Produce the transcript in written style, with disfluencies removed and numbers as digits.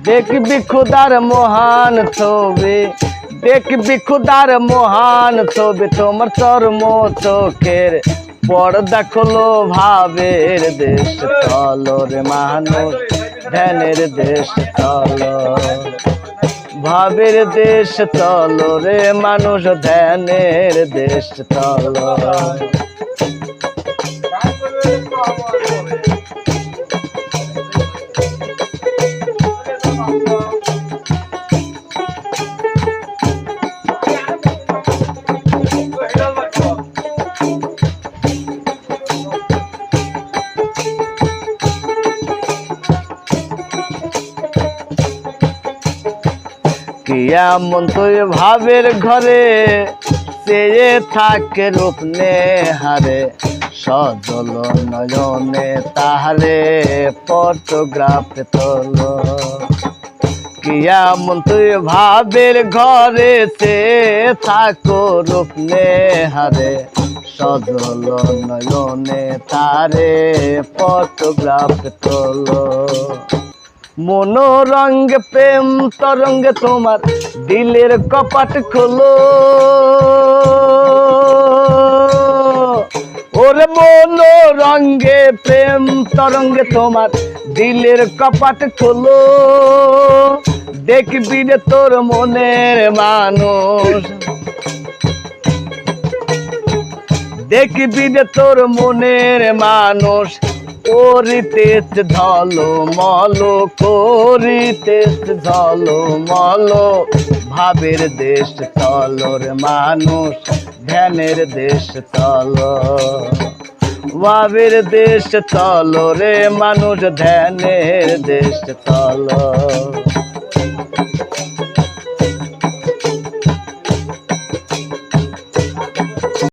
দেখবি খুদার মহান ছবি, দেখবি খুদার মহান ছবি, তোমার চর্ম চোখের পর্দা খোলো, ভাবের দেশ চলো রে মানুষ, ধ্যানের দেশ চলো, ভাবের দেশ চলো রে মানুষ, ধ্যানের দেশ চলো। কেমন তুই ভাবের ঘরে চেয়ে থাকে রূপ নেহারে, সজল নয়নে তাহারে ফটোগ্রাফ তোলো। কেমন তুই ভাবের ঘরে চেয়ে থাকো রূপ নেহারে, সজল নয়নে তারে ফটোগ্রাফ তোলো। মনোরঙ্গে প্রেম তরঙ্গে তোমার দিলের কপাট খোলো, ওরে মনোরঙ্গে প্রেম তরঙ্গে তোমার দিলের কপাট খোলো, দেখবি রে তোর মনের মানুষ, দেখবি রে তোর মনের মানুষ, করিতেছ ঝলো মলো, করিতেছ ঝলো মলো, ভাবের দেশ চলো রে মানুষ, ধ্যানের দেশ চলো, ভাবের দেশ চলো রে মানুষ, ধ্যানের দেশ চলো।